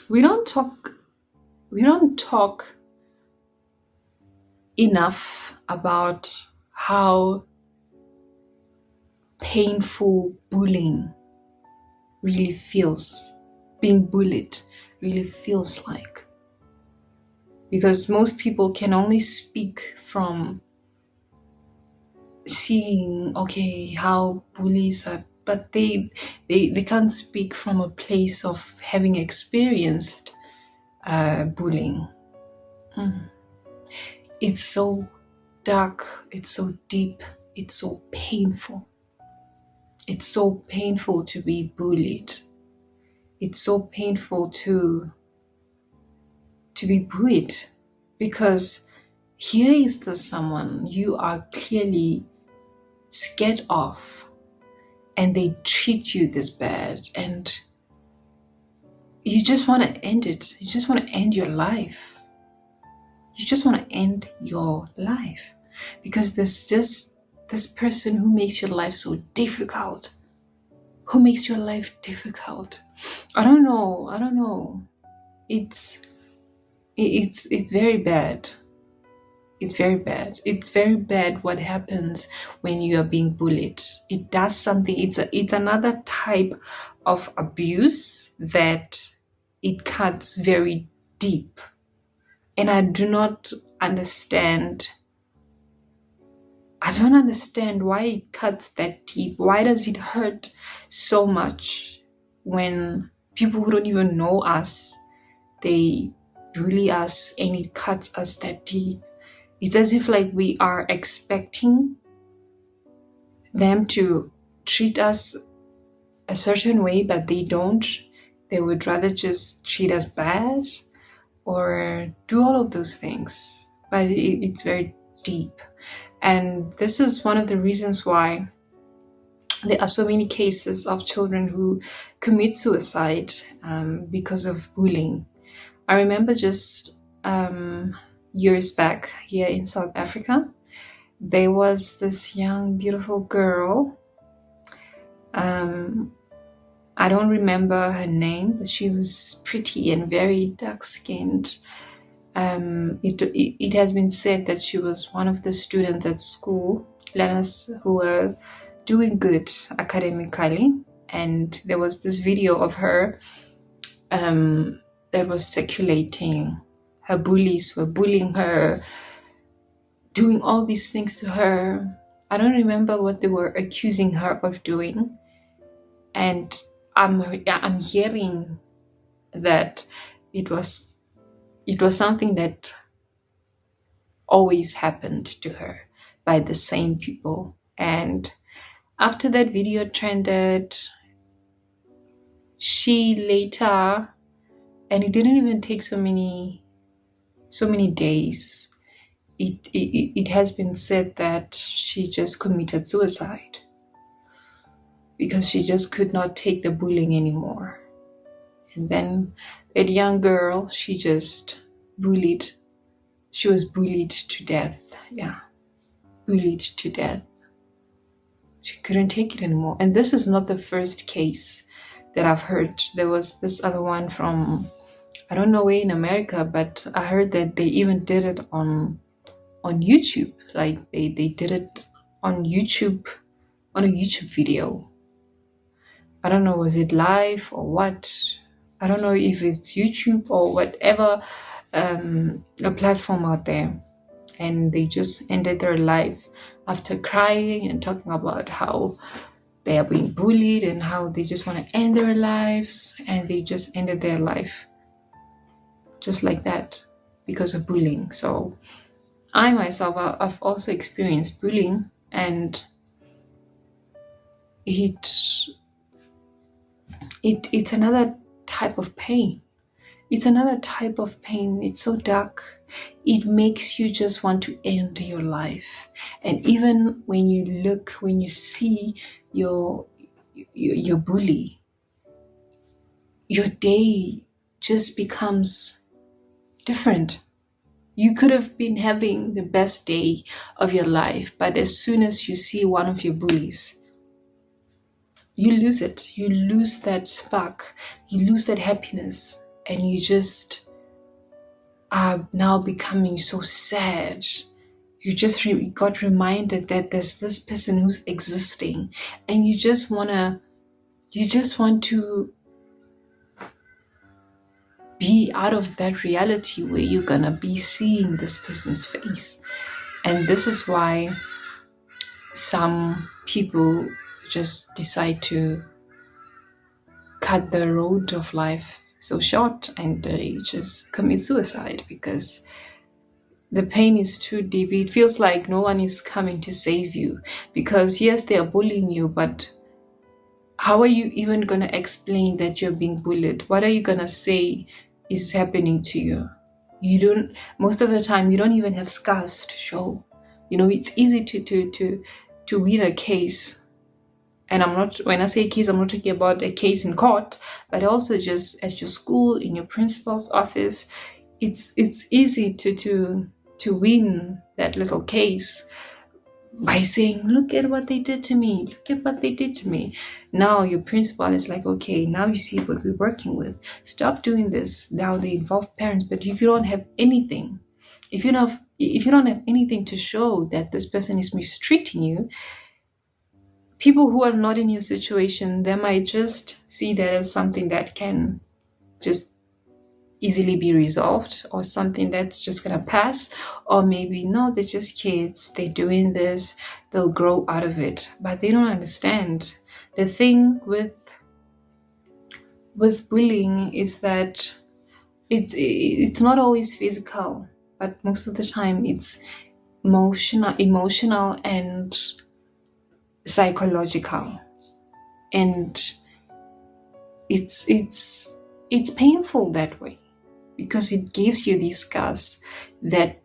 we don't talk enough about how painful bullying really feels. Being bullied really feels like, because most people can only speak from seeing how bullies are, but they can't speak from a place of having experienced bullying. It's so dark, it's so deep, it's so painful. It's so painful to be bullied. It's so painful to be bullied, because here is the someone you are clearly scared of, and they treat you this bad, and you just want to end it. You just want to end your life. You just want to end your life because there's just this person who makes your life so difficult. Who makes your life difficult? I don't know. It's very bad. It's very bad. It's very bad what happens when you are being bullied. It does something. It's another type of abuse that it cuts very deep. And I do not understand. I don't understand why it cuts that deep. Why does it hurt so much when people who don't even know us, they bully us and it cuts us that deep? It's as if like we are expecting them to treat us a certain way, but they don't. They would rather just treat us bad or do all of those things. But it's very deep. And this is one of the reasons why there are so many cases of children who commit suicide because of bullying. I remember just years back here in South Africa, there was this young, beautiful girl. I don't remember her name, but she was pretty and very dark-skinned. It has been said that she was one of the students at school, learners who were doing good academically. And there was this video of her that was circulating. Her bullies were bullying her, doing all these things to her. I don't remember what they were accusing her of doing. And I'm hearing that it was something that always happened to her by the same people. And after that video trended, she later, and it didn't even take so many days, it has been said that she just committed suicide because she just could not take the bullying anymore. And then that young girl, she was bullied to death. Yeah, bullied to death. She couldn't take it anymore. And this is not the first case that I've heard. There was this other one from, I don't know where in America, but I heard that they even did it on YouTube. Like they did it on YouTube, on a YouTube video. I don't know, was it live or what? I don't know if it's YouTube or whatever, a platform out there. And they just ended their life after crying and talking about how they are being bullied and how they just want to end their lives. And they just ended their life just like that because of bullying. So I myself, I've also experienced bullying, and it's another type of pain. It's another type of pain. It's so dark. It makes you just want to end your life. And even when you see your bully, your day just becomes different. You could have been having the best day of your life, but as soon as you see one of your bullies, you lose it. You lose that spark. You lose that happiness. And you just are now becoming so sad. You just got reminded that there's this person who's existing, and you just want to be out of that reality where you're gonna be seeing this person's face. And this is why some people just decide to cut the road of life so short, and they just commit suicide because the pain is too deep. It feels like no one is coming to save you, because yes, they are bullying you, but how are you even going to explain that you're being bullied? What are you going to say is happening to you? Most of the time, you don't even have scars to show. It's easy to win a case. And when I say case, I'm not talking about a case in court, but also just at your school, in your principal's office. It's easy to win that little case by saying, look at what they did to me. Look at what they did to me. Now your principal is like, okay, now you see what we're working with. Stop doing this. Now they involve parents. But if you don't have anything, if you don't have anything to show that this person is mistreating you, people who are not in your situation, they might just see that as something that can just easily be resolved, or something that's just gonna pass, or maybe no, they're just kids, they're doing this, they'll grow out of it. But they don't understand. The thing with bullying is that it's not always physical, but most of the time it's emotional and psychological, and it's painful that way, because it gives you these scars that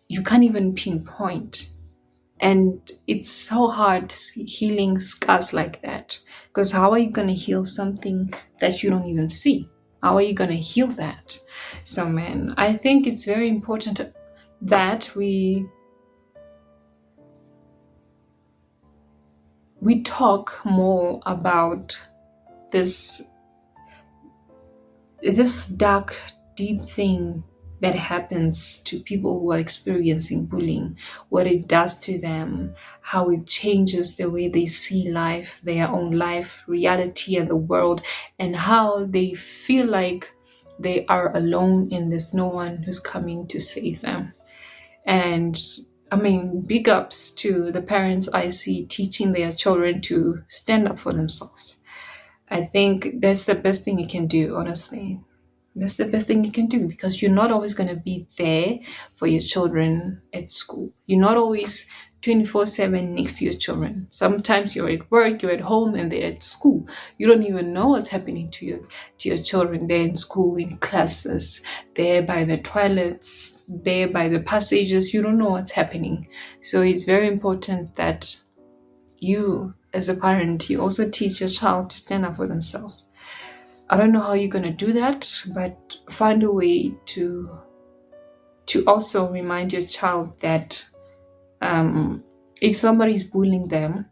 you can't even pinpoint. And it's so hard healing scars like that, because how are you going to heal something that you don't even see? How are you going to heal that? So man, I think it's very important that we talk more about this dark, deep thing that happens to people who are experiencing bullying, what it does to them, how it changes the way they see life, their own life, reality, and the world, and how they feel like they are alone and there's no one who's coming to save them. And I mean, big ups to the parents I see teaching their children to stand up for themselves. I think that's the best thing you can do, honestly. That's the best thing you can do, because you're not always going to be there for your children at school. You're not always 24/7 next to your children. Sometimes you're at work, you're at home, and they're at school. You don't even know what's happening to your children. They're in school, in classes, they're by the toilets, they're by the passages. You don't know what's happening. So it's very important that you, as a parent, you also teach your child to stand up for themselves. I don't know how you're going to do that, but find a way to also remind your child that if somebody's bullying them,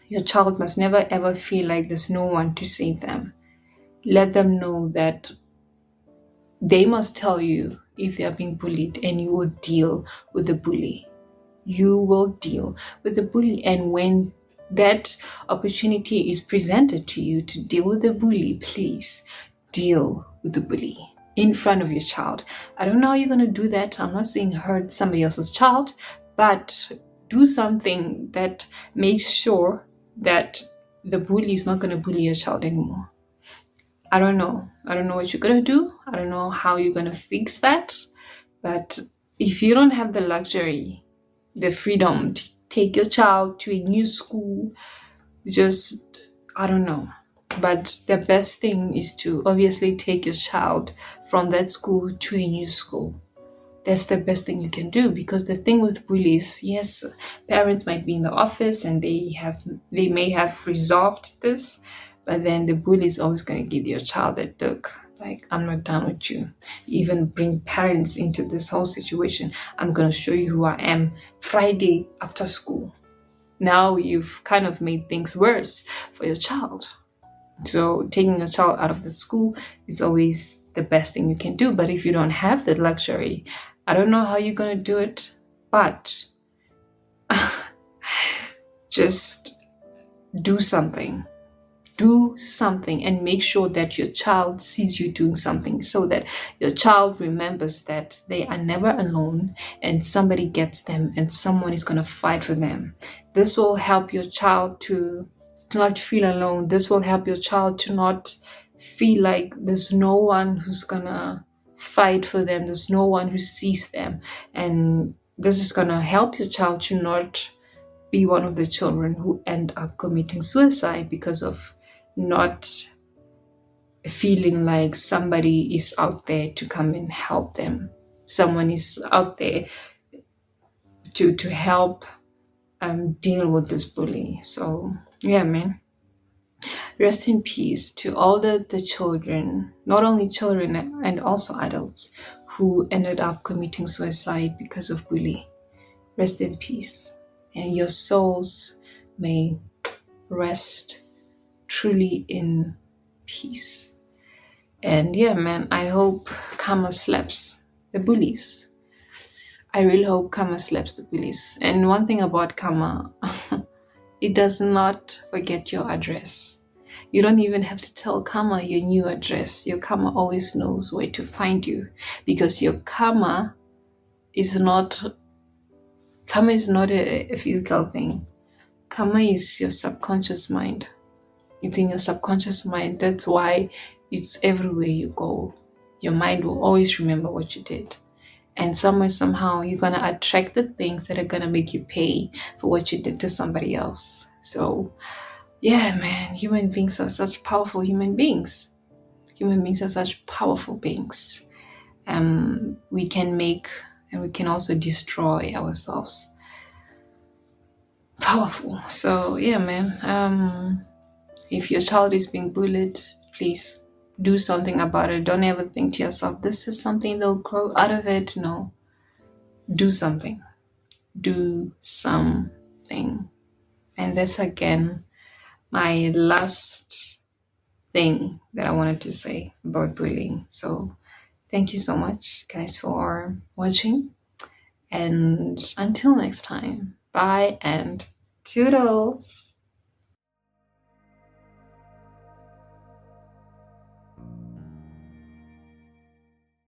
your child must never ever feel like there's no one to save them. Let them know that they must tell you if they are being bullied, and you will deal with the bully. You will deal with the bully. And when that opportunity is presented to you to deal with the bully, please deal with the bully in front of your child. I don't know how you're going to do that. I'm not saying hurt somebody else's child, but do something that makes sure that the bully is not going to bully your child anymore. I don't know what you're going to do. I don't know how you're going to fix that. But if you don't have the luxury, the freedom to take your child to a new school, I don't know. But the best thing is to obviously take your child from that school to a new school. That's the best thing you can do, because the thing with bullies, yes, parents might be in the office and they may have resolved this, but then the bully is always going to give your child that look, like, I'm not done with you. Even bring parents into this whole situation. I'm going to show you who I am Friday after school. now you've kind of made things worse for your child. So taking a child out of the school is always the best thing you can do. But if you don't have that luxury, I don't know how you're going to do it, but just do something. Do something and make sure that your child sees you doing something, so that your child remembers that they are never alone and somebody gets them and someone is going to fight for them. This will help your child to not feel alone. This will help your child to not feel like there's no one who's going to fight for them. There's no one who sees them. And this is going to help your child to not be one of the children who end up committing suicide because of not feeling like somebody is out there to come and help them. Someone is out there to help deal with this bully. So yeah, man. Rest in peace to all the children, not only children and also adults, who ended up committing suicide because of bully. Rest in peace. And your souls may rest truly in peace. And yeah, man, I hope karma slaps the bullies. I really hope karma slaps the bullies. And one thing about karma, it does not forget your address. You don't even have to tell karma your new address. Your karma always knows where to find you, because your karma is not a physical thing. Karma is your subconscious mind. It's in your subconscious mind. That's why it's everywhere you go. Your mind will always remember what you did. And somehow, you're going to attract the things that are going to make you pay for what you did to somebody else. So, yeah, man, human beings are such powerful human beings. Human beings are such powerful beings. We can make and we can also destroy ourselves. Powerful. So, yeah, man. If your child is being bullied, please do something about it. Don't ever think to yourself, this is something they'll grow out of it. No. Do something. Do something. And that's again my last thing that I wanted to say about bullying. So thank you so much, guys, for watching. And until next time, bye and toodles.